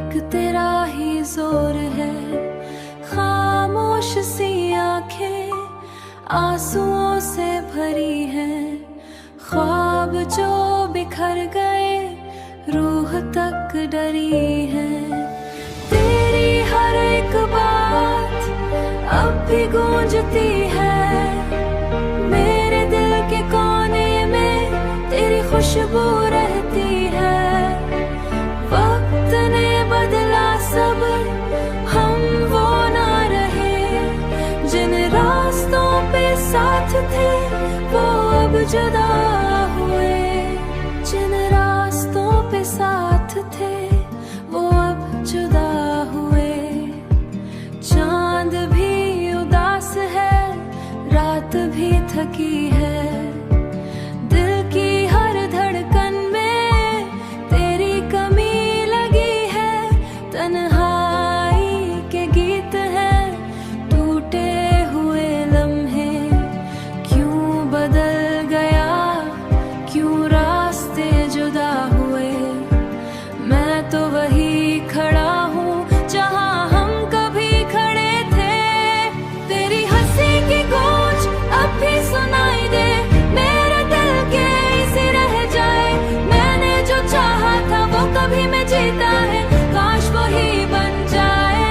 एक तेरा ही जोर है, खामोश सी आंखें आंसुओं से भरी हैं, ख्वाब जो बिखर गए रूह तक डरी है। तेरी हर एक बात अब भी गूंजती है, मेरे दिल के कोने में तेरी खुशबू रहती है। वक्त ने बदला सब, हम वो ना रहे, जिन रास्तों पे साथ थे वो अब जुदा हुए। जिन रास्तों पे साथ थे वो अब जुदा हुए। चांद भी उदास है, रात भी थकी है, दिल की हर धड़कन में तेरी कमी लगी है। तन्हाई के गीत हैं, टूटे हुए लम्हे, क्यों बदल गया, क्यों रास्ते जुदा हुए। मैं तो वही खड़ा हूँ जहाँ हम कभी खड़े थे। तेरी हंसी की गूंज अब भी सुनाई दे, मेरे दिल के इसी रह जाए। मैंने जो चाहा था वो कभी मैं जीता है, काश वही बन जाए।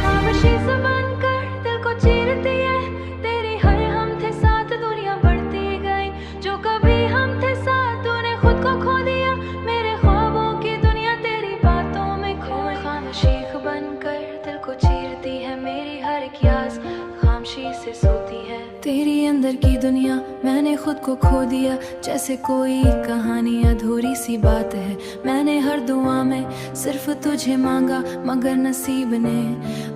खामोशी से बनकर दिल को चीरती है, तेरी हर हम थे साथ दूरियां बढ़ती गई। जो कभी हम थे साथ तूने खुद को खो दिया, मेरे ख्वाबों की दुनिया तेरी बातों में खोई। खामोशी बनकर दिल को चीरती है, मेरी हर एक याद खामोशी से सोती है। तेरी अंदर की दुनिया मैंने खुद को खो दिया, जैसे कोई कहानी अधूरी सी बात है। मैंने हर दुआ में सिर्फ तुझे मांगा, मगर नसीब ने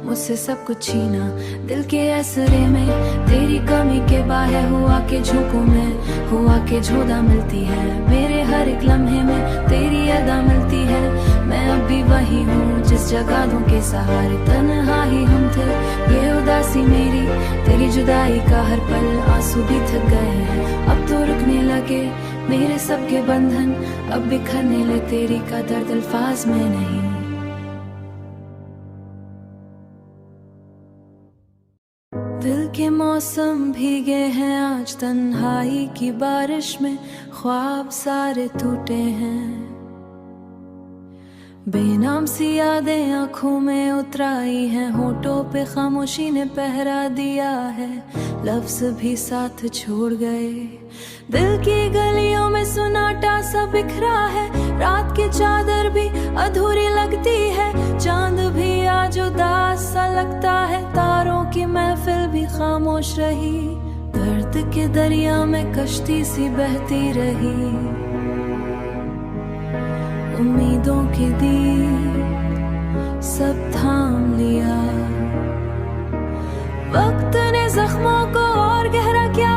मुझसे सब कुछ छीना। दिल के ऐसरे में तेरी कमी के बाहे हुआ के झोंकों में हुआ के झोदा मिलती है। मेरे हर एक लम्हे में तेरी अदा मिलती है। मैं अब भी वही हूँ जिस जगाहों के सहारे तन्हा ही हम थे। ये उदासी मेरी तेरी जुदाई का हर पल, आंसू भी थक गए हैं अब तो रुकने लगे मेरे सबके बंधन। अब बिखरने ले तेरी का दर्द अल्फाज में नहीं। दिल के मौसम भीगे हैं आज तन्हाई की बारिश में, ख्वाब सारे टूटे हैं। बेनाम सी यादें आंखों में उतराई हैं, होठों पे खामोशी ने पहरा दिया है, लफ्ज भी साथ छोड़ गए। दिल की गलियों में सुनाटा सा बिखरा है, रात की चादर भी अधूरी लगती है। चांद भी आज उदास सा लगता है, तारों की महफिल भी खामोश रही। दर्द के दरिया में कश्ती सी बहती रही, उम्मीदों की दीप सब थाम लिया। वक्त ने जख्मों को और गहरा किया,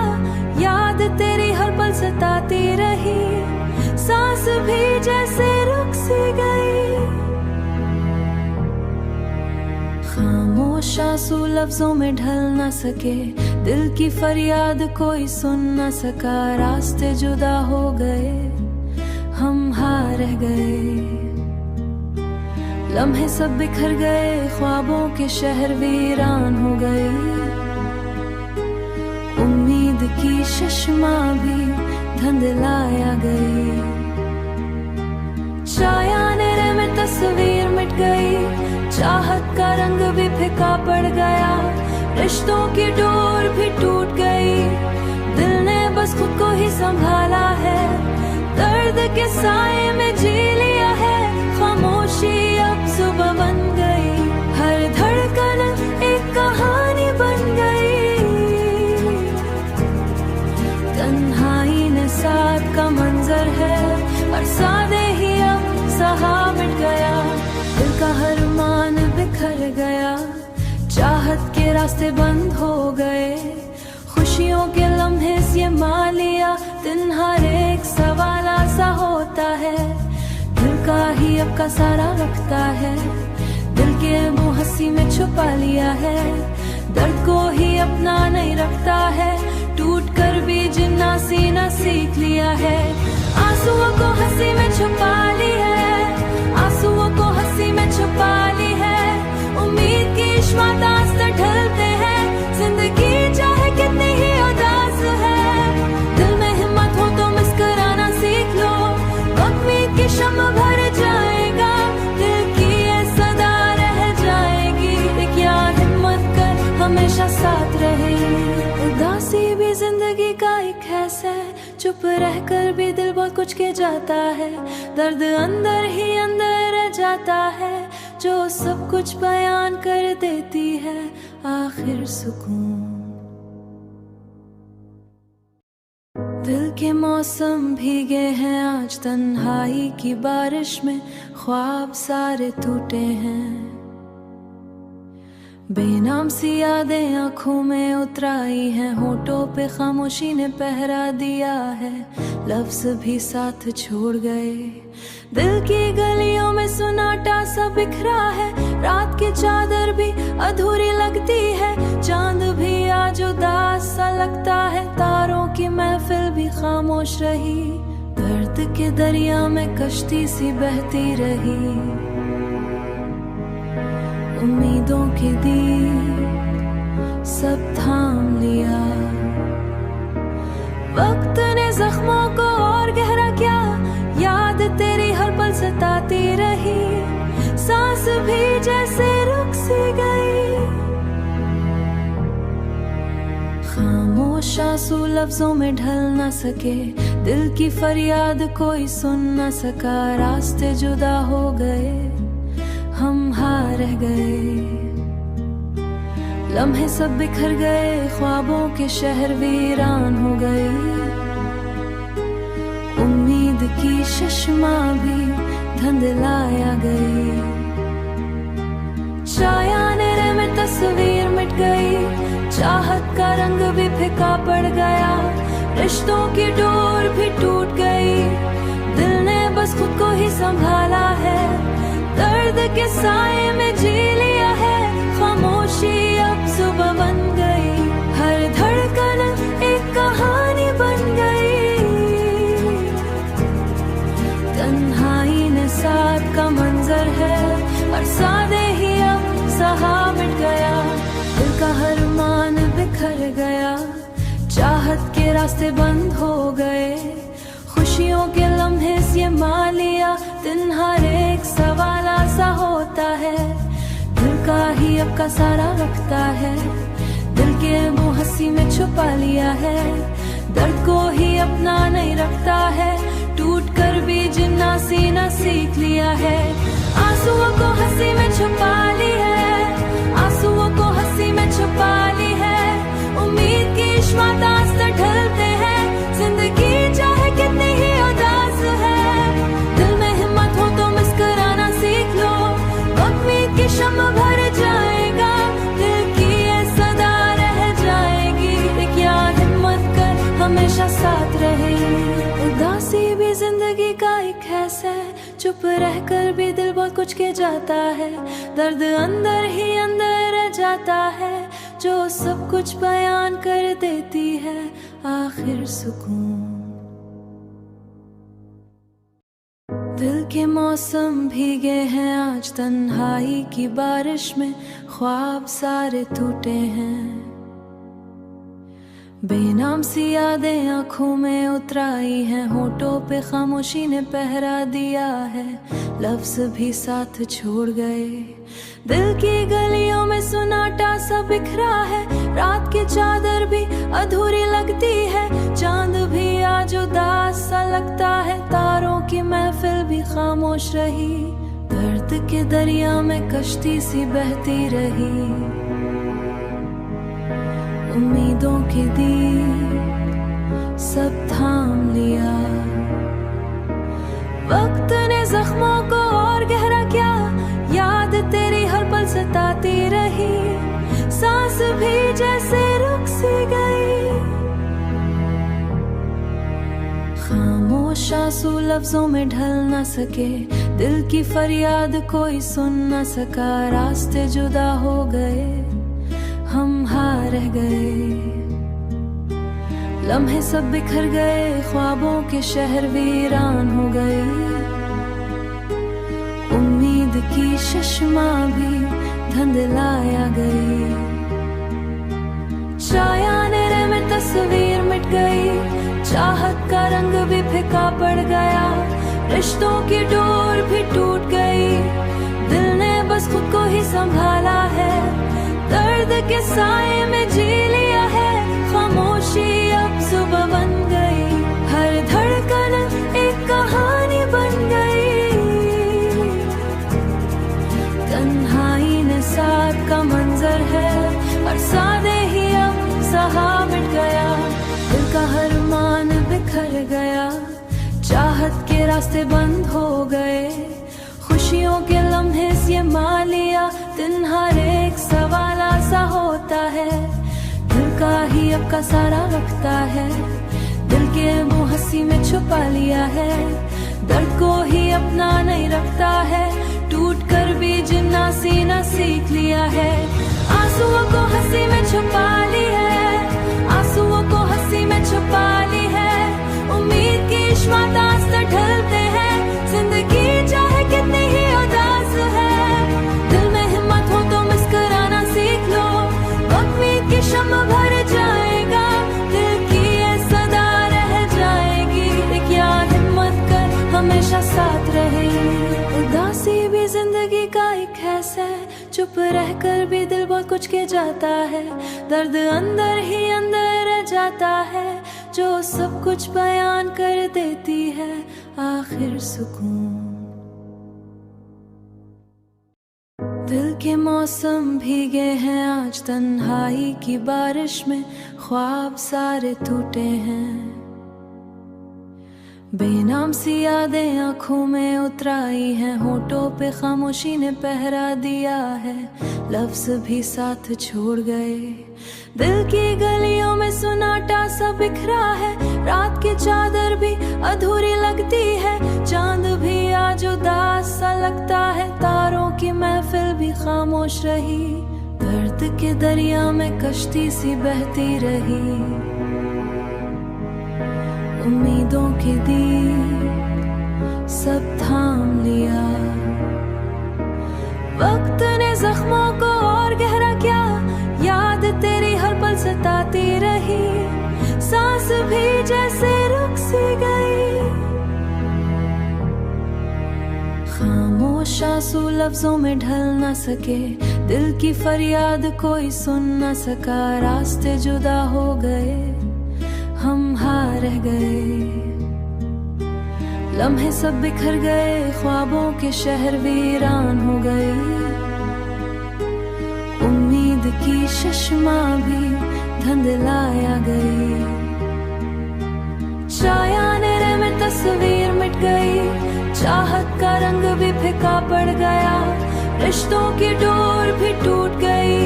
याद तेरी हर पल सताती रही। सांस भी जैसे रुक सी गई, खामोश आंसू लफ्जों में ढल न सके। दिल की फरियाद कोई सुन न सका, रास्ते जुदा हो गए, हम हार रह गए। लम्हे सब बिखर गए, ख्वाबों के शहर वीरान हो गए। उम्मीद की चश्मा भी धुंधलाया गई, छाया अंधेरे में तस्वीर मिट गई। चाहत का रंग भी फीका पड़ गया, रिश्तों की डोर भी टूट गई। दिल ने बस खुद को ही संभाला है, दर्द के साए में जी लिया है। खामोशी अब सुबह बन गई, हर धड़कन एक कहानी बन गई। तन्हाई ने साथ का मंजर है, और सादे ही अब सहा मिट गया। दिल का हर मान बिखर गया, चाहत के रास्ते बंद हो गए। खुशियों के लम्हे ये मान लिया, दिन हर एक सवाल सा होता है। दिल का ही अब का सारा रखता है, दिल के मुंह हंसी में छुपा लिया है। दर्द को ही अपना नहीं रखता है, टूट कर भी जीना सीना सीख लिया है। आंसुओं को हंसी में छुपा ली है, आंसुओं को हंसी में छुपा ली है। उम्मीद की इश्मातास से ढलते हैं, जिंदगी चाहे कितनी ही उदास है। दिल में हिम्मत हो तो मुस्कुराना सीख लो, उम्मीद की शम्म भर जाएगा, दिल की ये सदा रह जाएगी। एक यार हिम्मत कर हमेशा साथ रहे। उदासी भी जिंदगी का एक हिस्सा है, चुप रहकर भी दिल बहुत कुछ कह जाता है। दर्द अंदर ही अंदर रह जाता है, जो सब कुछ बयान कर देती है आखिर सुकून। दिल के मौसम भीगे हैं आज तन्हाई की बारिश में, ख्वाब सारे टूटे हैं। बेनाम सी यादें आंखों में उतराई हैं, होठों पे खामोशी ने पहरा दिया है, लफ्ज भी साथ छोड़ गए। दिल की गलियों में सुनाटा सा बिखरा है, रात की चादर भी अधूरी लगती है, चांद भी आज उदास सा लगता है, तारों की महफिल भी खामोश रही। दर्द के दरिया में कश्ती सी बहती रही, उम्मीदों की दीप सब थाम लिया। वक्त ने जख्मों को और गहरा किया, याद तेरी हर पल सताती रही, सांस भी जैसे रुक सी गई। खामोश आंसू लफ्जों में ढल न सके, दिल की फरियाद कोई सुन न सका, रास्ते जुदा हो गए, हम हार रह गए। लम्हे सब बिखर गए, ख्वाबों के शहर वीरान हो गए, उम्मीद की चश्मा भी धुंधलाया गई। छाया अंधेरे में तस्वीर मिट गई, चाहत का रंग भी फीका पड़ गया, रिश्तों की डोर भी टूट गई, दिल ने बस खुद को ही संभाला है, दर्द के साए में जी लिया है, खामोशी अब सुबह बन गई, हर धड़कन एक कहानी बन गई। तन्हाई ने साथ का मंजर है, और सादे ही अब सहा मिट गया, दिल का हर मान बिखर गया, चाहत के रास्ते बंद हो गए, खुशियों के लम्हे से मान लिया, दिन हर एक सवाल सा होता है, दिल का ही अब का सारा रखता है, दिल के मुंह हंसी में छुपा लिया है, दर्द को ही अपना नहीं रखता है, टूट कर भी जीना सीना सीख लिया है। आंसुओं को हंसी में छुपा ली है, आंसुओं को हंसी में छुपा ली है, उम्मीद की इश्मातास से ढलते हैं, जिंदगी चाहे कितनी ही उदास है, दिल में हिम्मत हो तो मुस्कुराना सीख लो, उम्मीद की शम्म भर जाएगा, दिल की ये सदा रह जाएगी, एक यार हिम्मत कर हमेशा साथ रहे। उदासी भी जिंदगी का एक हिस्सा है, चुप रहकर भी दिल बहुत कुछ कह जाता है, दर्द अंदर ही अंदर रह जाता है, जो सब कुछ बयान कर देती है आखिर सुकून। दिल के मौसम भीगे हैं आज तन्हाई की बारिश में, ख्वाब सारे टूटे हैं, बेनाम सी यादें आंखों में उतराई हैं, होठों पे खामोशी ने पहरा दिया है, लफ्ज भी साथ छोड़ गए, दिल की गलियों में सुनाटा सा बिखरा है, रात की चादर भी अधूरी लगती है, चांद भी आज उदास सा लगता है, तारों की महफिल भी खामोश रही, दर्द के दरिया में कश्ती सी बहती रही, उम्मीदों की दीप सब थाम लिया। वक्त ने जख्मों को और गहरा किया, याद तेरी हर पल सताती रही, सांस भी जैसे रुक सी गई। खामोश आंसू लफ्जों में ढल न सके, दिल की फरियाद कोई सुन न सका, रास्ते जुदा हो गए, हम हार रह गए। लम्हे सब बिखर गए, ख्वाबों के शहर वीरान हो गए। उम्मीद की शश्मा भी धुंधलाया गई। छाया अंधेरे में तस्वीर मिट गई, चाहत का रंग भी फीका पड़ गया। रिश्तों की डोर भी टूट गई, दिल ने बस खुद को ही संभाला है। दर्द के साए में जी लिया है, खामोशी अब सुबह बन गई। हर धड़कन एक कहानी बन गई। तन्हाई ने साथ का मंजर है, और सादे ही अब सहा मिट गया। दिल का हर मान बिखर गया, चाहत के रास्ते बंद हो गए। खुशियों के लम्हे से मान लिया, दिन हर एक सवाल सा होता है। दिल का ही अब का सारा रखता है, दिल के मुंह हंसी में छुपा लिया है। दर्द को ही अपना नहीं रखता है, टूट कर भी जीना सीना सीख लिया है। आंसुओं को हंसी में छुपा ली है, आंसुओं को हंसी में छुपा ली है। उम्मीद की इश्मातास से ढलते हैं, जिंदगी चाहे कितनी ही उदास है। दिल में हिम्मत हो तो मुस्कुराना सीख लो, उम्मीद की शम्मा भर जाएगा। दिल की ये सदा रह जाएगी, एक याद हिम्मत कर हमेशा साथ रहे। उदासी भी जिंदगी का एक हिस्सा है, चुप रहकर भी दिल बहुत कुछ के जाता है। दर्द अंदर ही अंदर रह जाता है, जो सब कुछ बयान कर देती है आखिर सुकून। दिल के मौसम भीगे हैं आज, तन्हाई की बारिश में ख्वाब सारे टूटे हैं। बेनाम सी यादें आंखों में उतराई हैं, होठों पे खामोशी ने पहरा दिया है। लफ्ज भी साथ छोड़ गए, दिल की गलियों में सुनाटा सा बिखरा है। रात की चादर भी अधूरी लगती है, चांद भी आज उदास सा लगता है। तारों की महफिल भी खामोश रही, दर्द के दरिया में कश्ती सी बहती रही। उम्मीदों के दीप सब थाम लिया, वक्त ने जख्मों को और गहरा किया। याद तेरी हर पल सताती रही, सांस भी जैसे रुक सी गई। खामोश आंसू लफ्जों में ढल न सके, दिल की फरियाद कोई सुन न सका। रास्ते जुदा हो गए, हम हार रह गए। लम्हे सब बिखर गए, ख्वाबों के शहर वीरान हो गए। उम्मीद की शश्मा भी धुंधलाया गई। छाया अंधेरे में तस्वीर मिट गई, चाहत का रंग भी फीका पड़ गया। रिश्तों की डोर भी टूट गई,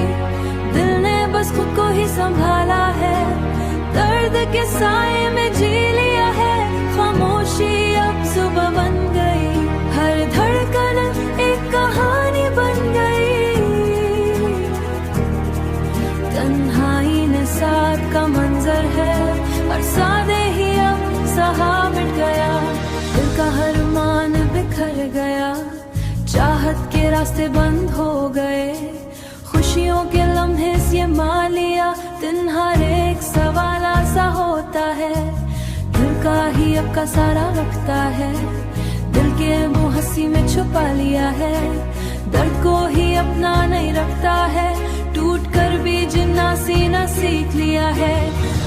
दिल ने बस खुद को ही संभाला है। दर्द के साए में जी लिया है, खामोशी अब सुबह बन गई। हर धड़कन एक कहानी बन गई। तन्हाई ने साथ का मंजर है, और सादे ही अब सहा मिट गया। दिल का हर मान बिखर गया, चाहत के रास्ते बंद हो गए। खुशियों के लम्हे से मान लिया, दिन हर एक सवाल सा होता है। दिल का ही अब का सारा रखता है, दिल के मुंह हंसी में छुपा लिया है। दर्द को ही अपना नहीं रखता है, टूट कर भी जीना सीना सीख लिया है।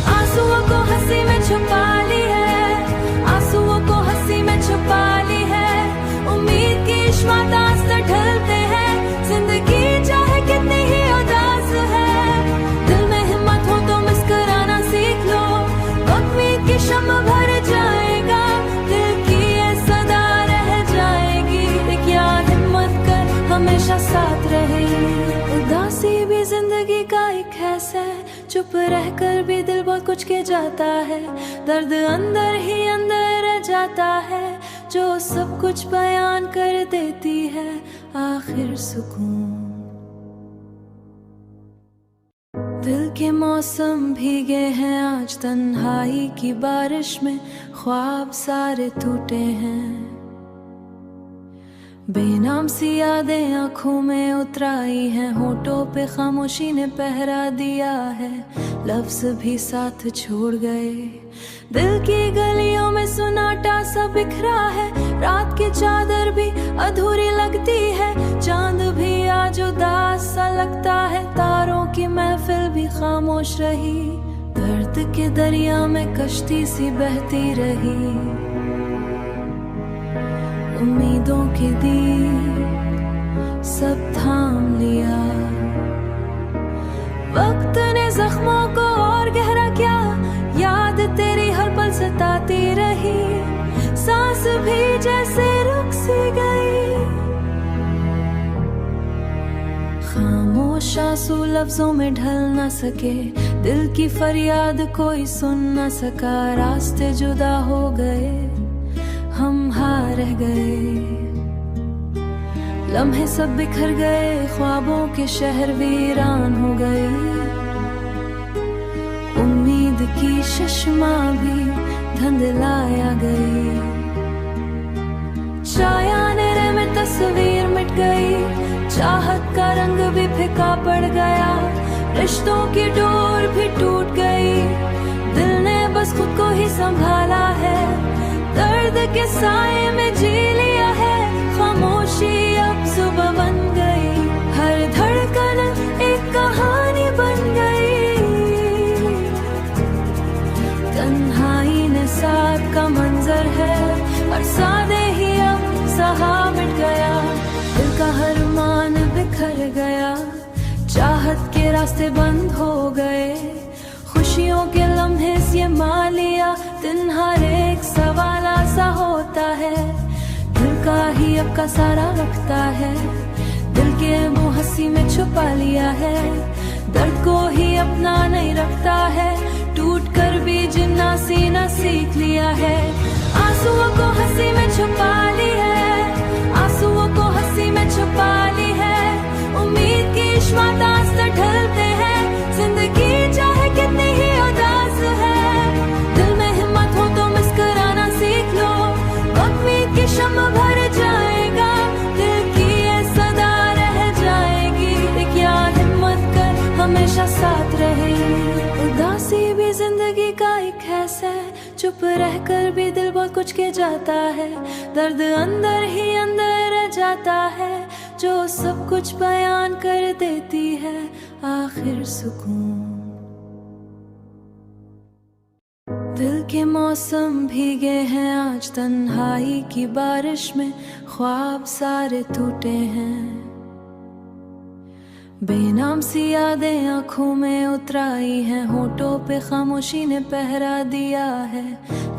आंसुओं को हंसी में छुपा ली है, आंसुओं को हंसी में छुपा ली है। उम्मीद की इश्मातास से ढलते हैं, जिंदगी चाहे कितनी ही उदास है। दिल में हिम्मत हो तो मुस्कुराना सीख लो, उम्मीद की शम्मा भर जाएगा। दिल की ये सदा रह जाएगी, एक याद हिम्मत कर हमेशा साथ रहे। उदासी भी जिंदगी का एक हिस्सा है, चुप रहकर भी दिल बहुत कुछ के जाता है। दर्द अंदर ही अंदर रह जाता है, जो सब कुछ बयान कर देती है आखिर सुकून। दिल के मौसम भीगे हैं आज तन्हाई की बारिश में, ख्वाब सारे टूटे हैं। बेनाम सी यादें आंखों में उतराई हैं, होठों पे खामोशी ने पहरा दिया है, लफ्ज भी साथ छोड़ गए। दिल की गलियों में सुनाटा सा बिखरा है, रात की चादर भी अधूरी लगती है, चांद भी आज उदास सा लगता है, तारों की महफिल भी खामोश रही, दर्द के दरिया में कश्ती सी बहती रही। उम्मीदों के दीप सब थाम लिया, वक्त ने जख्मों को और गहरा किया, याद तेरी हर पल सताती रही, सांस भी जैसे रुक सी गई। खामोश आंसू लफ्जों में ढल न सके, दिल की फरियाद कोई सुन न सका, रास्ते जुदा हो गए, हम हार रह गए। लम्हे सब बिखर गए, ख्वाबों के शहर वीरान हो गए, उम्मीद की चश्मा भी धुंधलाया गई। छाया अंधेरे में तस्वीर मिट गई, चाहत का रंग भी फीका पड़ गया, रिश्तों की डोर भी टूट गई, दिल ने बस खुद को ही संभाला है, दर्द के साए में जी लिया है, खामोशी अब सुबह बन गई, हर धड़कन एक कहानी बन गई। तन्हाई ने साथ का मंजर है, और सादे ही अब सहा मिट गया, दिल का हर मान बिखर गया, चाहत के रास्ते बंद हो गए, खुशियों के लम्हे से मान लिया, दिन हर एक सवाल सा होता है, दिल का ही अब का सारा रखता है, दिल के मुंह हंसी में छुपा लिया है, दर्द को ही अपना नहीं रखता है, टूट कर भी जिन्ना सीना सीख लिया है, आंसुओं को हंसी में छुपा ली है, आंसुओं को हंसी में छुपा ली है, उम्मीद की श्वास से ढलते हैं, जिंदगी चाहे कितनी ही उदास है, दिल में हिम्मत हो तो मुस्कुराना सीख लो, उम्मीद की शम्म भर जाएगा, दिल की ये सदा रह जाएगी, एक याद हिम्मत कर हमेशा साथ रहे। उदासी भी जिंदगी का एक हिस्सा है, चुप रहकर भी दिल बहुत कुछ कह जाता है, दर्द अंदर ही अंदर रह जाता है, जो सब कुछ बयान कर देती है आखिर सुकून। दिल के मौसम भीगे हैं आज तन्हाई की बारिश में, ख्वाब सारे टूटे हैं, बेनाम सी यादें आंखों में उतराई हैं, होठों पे खामोशी ने पहरा दिया है,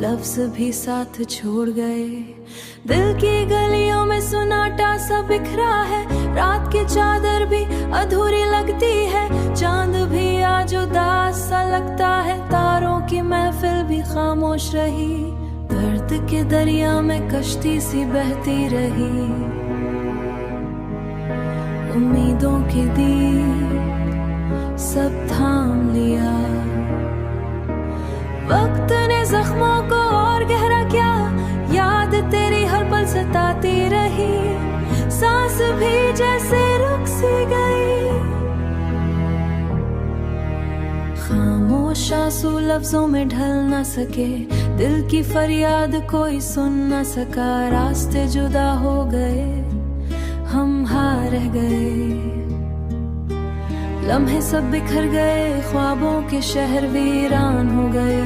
लफ्ज भी साथ छोड़ गए, दिल की गलियों में सुनाटा सा बिखरा है, रात की चादर भी अधूरी लगती है, चांद भी आज उदास सा लगता है, तारों की महफिल भी खामोश रही, दर्द के दरिया में कश्ती सी बहती रही। उम्मीदों के दीप सब थाम लिया, वक्त ने जख्मों को और गहरा किया, याद तेरी हर पल सताती रही, सांस भी जैसे रुक सी गई। खामोश आंसू लफ्जों में ढल न सके, दिल की फरियाद कोई सुन न सका, रास्ते जुदा हो गए, हम हार रह गए। लम्हे सब बिखर गए, ख्वाबों के शहर वीरान हो गए,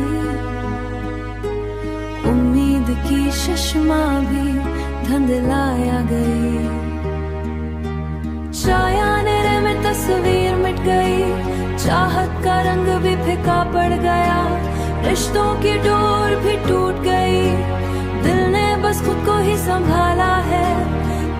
उम्मीद की चश्मा भी धुंधलाया गई। छाया अंधेरे में तस्वीर मिट गई, चाहत का रंग भी फीका पड़ गया, रिश्तों की डोर भी टूट गई, दिल ने बस खुद को ही संभाला है,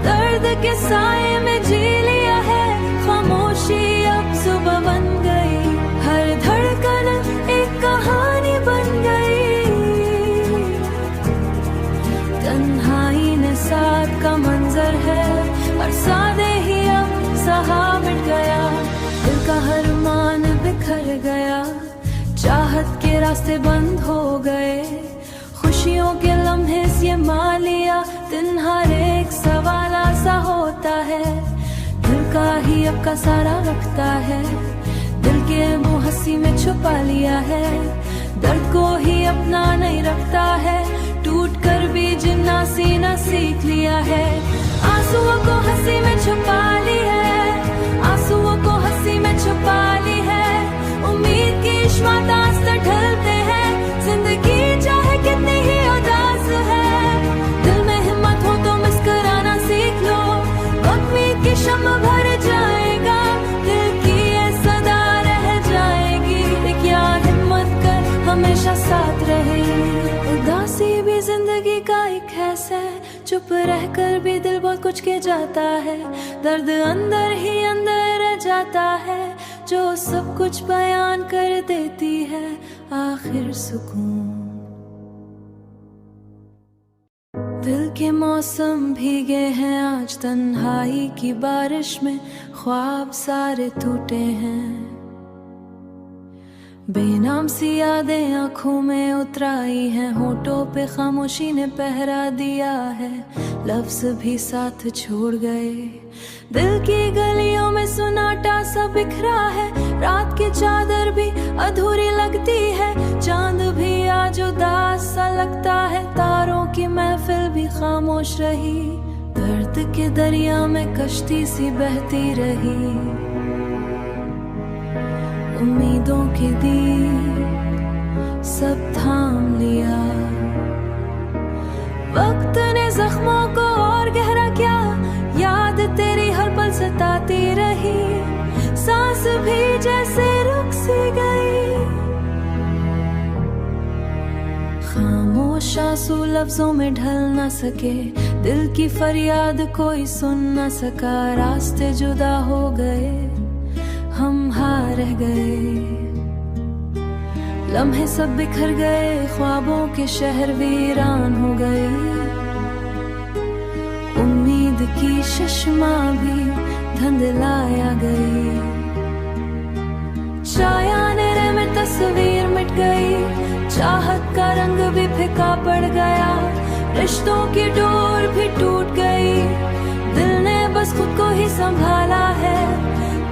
दर्द के साए में जी लिया है, खामोशी अब सुबह बन गई, हर धड़कन एक कहानी बन गई। तन्हाई ने साथ का मंजर है, और सादे ही अब सहा मिट गया, दिल का हर मान बिखर गया। चाहत के रास्ते बंद हो गए, खुशियों के लम्हे ये मान लिया, दिन हर एक सवाल सा होता है, दिल का ही अब का सारा रखता है, दिल के मुंह हंसी में छुपा लिया है, दर्द को ही अपना नहीं रखता है, टूट कर भी जीना सीना सीख लिया है, आंसुओं को हंसी में छुपा ली है, आंसुओं को हंसी में छुपा ली है, उम्मीद की श्वास ढलते हैं, जिंदगी चाहे कितनी ही उदास है, दिल में हिम्मत हो तो मुस्कुराना सीख लो, उम्मीद की शम्म भर जाएगा, दिल की ये सदा रह जाएगी, एक यार हिम्मत कर हमेशा साथ रहे। उदासी भी जिंदगी का एक है, चुप रहकर भी दिल बहुत कुछ के जाता है, दर्द अंदर ही अंदर रह जाता है, जो सब कुछ बयान कर देती है आखिर सुकून। दिल के मौसम भीगे हैं आज तन्हाई की बारिश में, ख्वाब सारे टूटे हैं, बेनाम सी यादें आँखों में उतराई हैं, होठों पे खामोशी ने पहरा दिया है, लफ्ज भी साथ छोड़ गए, दिल की गलियों में सुनाटा सा बिखरा है, रात की चादर भी अधूरी लगती है, चांद भी आज उदास सा लगता है, तारों की महफिल भी खामोश रही, दर्द के दरिया में कश्ती सी बहती रही, उम्मीदों की दीप सब थाम लिया, वक्त ने जख्मों को और गहरा किया, याद तेरी हर पल सताती रही, सांस भी जैसे रुक सी गई, खामोश आंसू लफ्जों में ढल न सके, दिल की फरियाद कोई सुन न सका, रास्ते जुदा हो गए, हम हार रह गए, लम्हे सब बिखर गए, ख्वाबों के शहर वीरान हो गए, उम्मीद की चश्मा भी धुंधलाया गई, छाया अंधेरे में तस्वीर मिट गई, चाहत का रंग भी फीका पड़ गया, रिश्तों की डोर भी टूट गई, दिल ने बस खुद को ही संभाला है,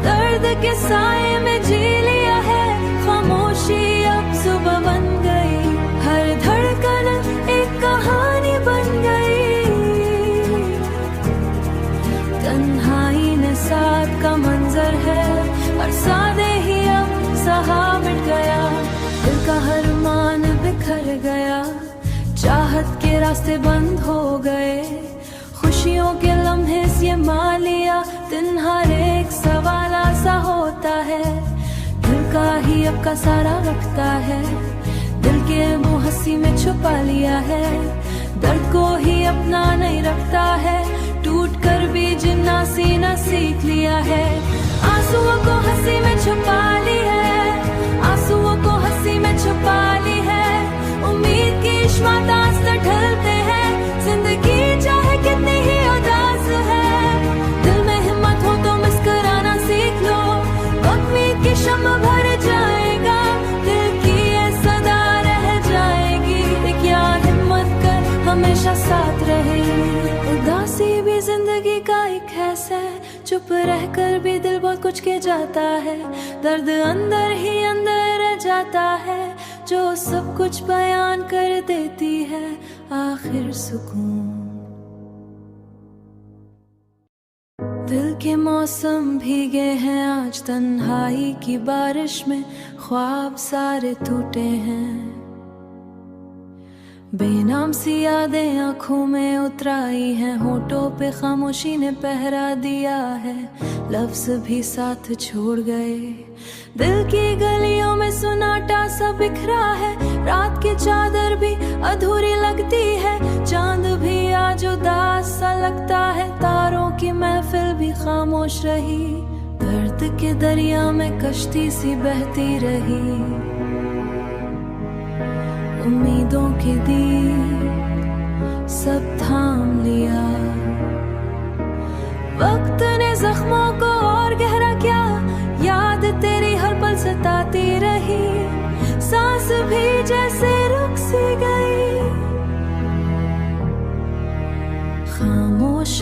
दर्द के साए में जी लिया है, खामोशी अब सुबह बन गई, हर धड़कन एक कहानी बन गई, तन्हाई ने साथ का मंजर है, और सादे ही अब सहा मिट गया, दिल का हर मान बिखर गया, चाहत के रास्ते बंद हो गए, खुशियों के लम्हे ये मान लिया, दिन हर एक सवाल सा होता है, दिल का ही अब का सारा रखता है, दिल के मुंह हंसी में छुपा लिया है, दर्द को ही अपना नहीं रखता है, टूट कर भी जीना सीना सीख लिया है, आंसुओं को हंसी में छुपा ली है, आंसुओं को हंसी में छुपा ली है, उम्मीद की श्वास ढलते हैं, जिंदगी चाहे कितनी ही उदास है, दिल में हिम्मत हो तो मुस्कुराना सीख लो, उम्मीद की शम्म भर जाएगा, दिल की ये सदा रह जाएगी, एक यार हिम्मत कर हमेशा साथ रहे। उदासी भी जिंदगी का एक है, चुप रहकर भी दिल बहुत कुछ के जाता है, दर्द अंदर ही अंदर रह जाता है, जो सब कुछ बयान कर देती है आखिर सुकून। दिल के मौसम भीगे हैं आज तन्हाई की बारिश में, ख्वाब सारे टूटे हैं, बेनाम सी यादें आँखों में उतराई हैं, होठों पे खामोशी ने पहरा दिया है, लफ्ज भी साथ छोड़ गए, दिल की गलियों में सुनाटा सा बिखरा है, रात की चादर भी अधूरी लगती है, चांद भी आज उदास सा लगता है, तारों की महफिल भी खामोश रही, दर्द के दरिया में कश्ती सी बहती रही, उम्मीदों की दीप सब थाम लिया, वक्त ने जख्मों को और गहरा किया, याद तेरी हर पल सताती रही, सांस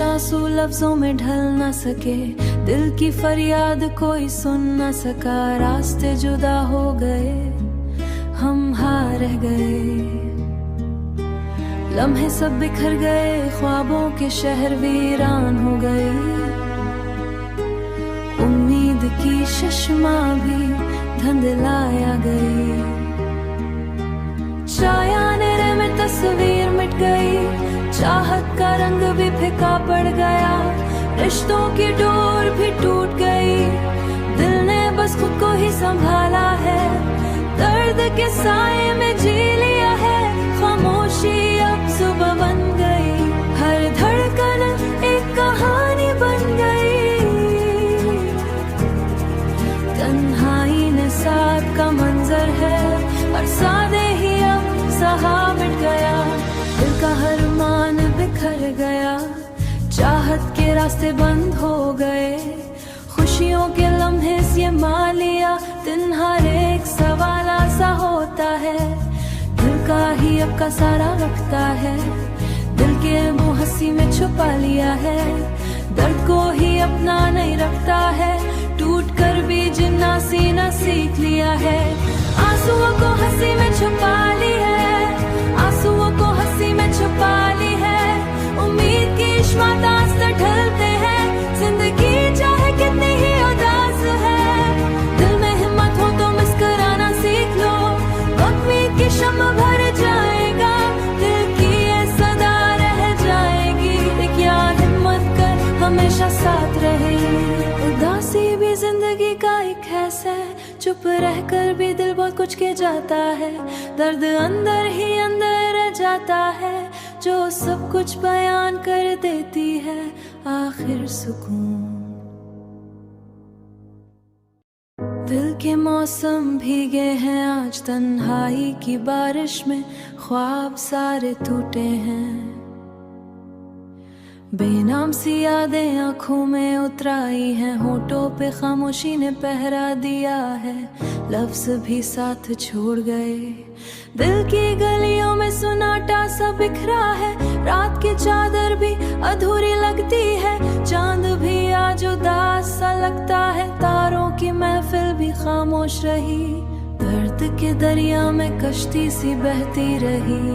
आंसू लफ्जों में ढल न सके, दिल की फरियाद कोई सुन न सका। रास्ते जुदा हो गए, हम हार रह गए, लम्हे सब बिखर गए, ख्वाबों के शहर वीरान हो गए। उम्मीद की चश्मा भी धुंधलाया गई, छाया अंधेरे में तस्वीर मिट गई, चाहत का रंग भी फीका पड़ गया, रिश्तों की डोर भी टूट गई। दिल ने बस खुद को ही संभाला है, दर्द के साए में जी लिया है। खामोशी अब सुबह बन गई, हर धड़कन एक कहानी बन गई। तन्हाई ने साथ का मंजर है, और सादे ही अब सहा मिट गया। दिल का हर मान बिखर गया, चाहत के रास्ते बंद हो गए, खुशियों के लम्हे से मान लिया। दिन हर एक सवाल सा होता है, दिल का ही अब का सारा रखता है। दिल के मुंह हंसी में छुपा लिया है, दर्द को ही अपना नहीं रखता है। टूट कर भी जीना सीना सीख लिया है, आंसुओं को हंसी में छुपा ली है, आंसुओं को हंसी में छुपा ली है। उम्मीद की इश्मातास से ढलते हैं, जिंदगी चाहे कितनी ही उदास है। दिल में हिम्मत हो तो मुस्कुराना सीख लो, उम्मीद की शम्मा भर जाएगा, दिल की ये सदा रह जाएगी। एक याद हिम्मत कर हमेशा साथ रहे। उदासी भी जिंदगी का एक हिस्सा है, चुप रहकर भी दिल बहुत कुछ के जाता है। दर्द अंदर ही अंदर रह जाता है, जो सब कुछ बयान कर देती है आखिर सुकून। दिल के मौसम भीगे हैं आज, तन्हाई की बारिश में ख्वाब सारे टूटे हैं। बेनाम सी यादें आंखों में उतराई हैं, होठों पे खामोशी ने पहरा दिया है, लफ्ज भी साथ छोड़ गए। दिल की गलियों में सुनाटा सा बिखरा है, रात की चादर भी अधूरी लगती है, चांद भी आज उदास सा लगता है, तारों की महफिल भी खामोश रही। दर्द के दरिया में कश्ती सी बहती रही,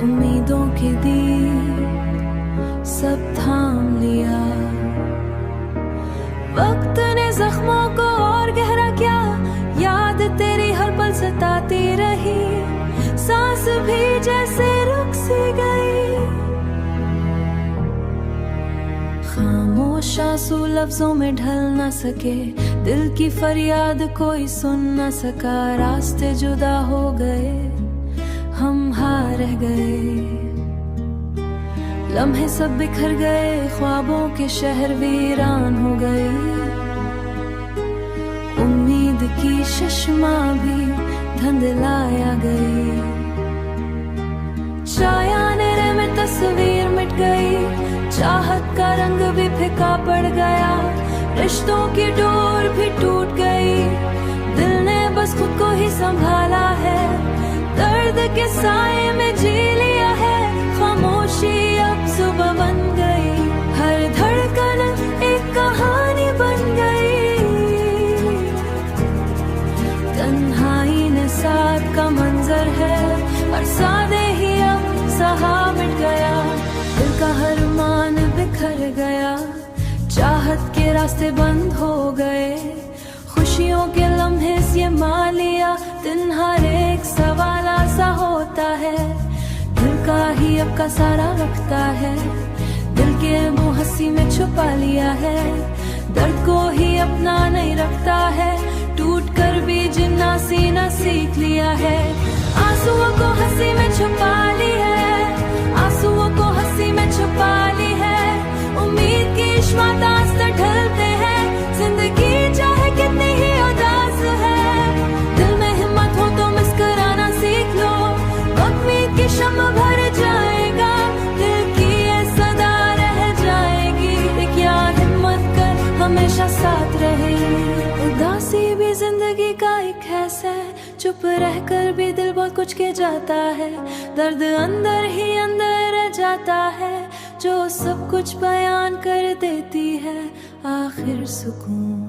उम्मीदों के दीप सब थाम लिया। वक्त ने जख्मों को और गहरा किया, याद तेरी हर पल सताती रही, सांस भी जैसे रुक सी गई। खामोश आंसू लफ्जों में ढल न सके, दिल की फरियाद कोई सुन न सका। रास्ते जुदा हो गए, हम हार रह गए, लम्हे सब बिखर गए, ख्वाबों के शहर वीरान हो गए। उम्मीद की चश्मा भी धुंधलाया गई, छाया अंधेरे में तस्वीर मिट गई, चाहत का रंग भी फीका पड़ गया, रिश्तों की डोर भी टूट गई। दिल ने बस खुद को ही संभाला है, दर्द के साए में जी लिया है। खामोशी अब सुबह बन गई, हर धड़कन एक कहानी बन गई। तन्हाई ने साथ का मंजर है, और सादे ही अब सहा मिट गया। दिल का हर मान बिखर गया, चाहत के रास्ते बंद हो गए, खुशियों के लम्हे से मान लिया। दिन हर एक सवाल सा होता है, दिल का ही अब का सारा रखता है, दिल के मुंह हंसी में छुपा लिया है, दर्द को ही अपना नहीं रखता है। टूट कर भी जीना सीना सीख लिया है, आंसुओं को हंसी में छुपा ली है, आंसुओं को हंसी में छुपा ली है। उम्मीद की इश्मातास से ढलते हैं, जिंदगी चाहे कितनी ही उदास है। दिल में हिम्मत हो तो मुस्कुराना सीख लो, उम्मीद की शम्मा भर जाएगा, दिल की ये सदा रह जाएगी। एक याद हिम्मत कर हमेशा साथ रहे। उदासी भी जिंदगी का एक हिस्सा है, चुप रहकर भी दिल बहुत कुछ कह जाता है, दर्द अंदर ही अंदर रह जाता है, जो सब कुछ बयान कर देती है आखिर सुकून।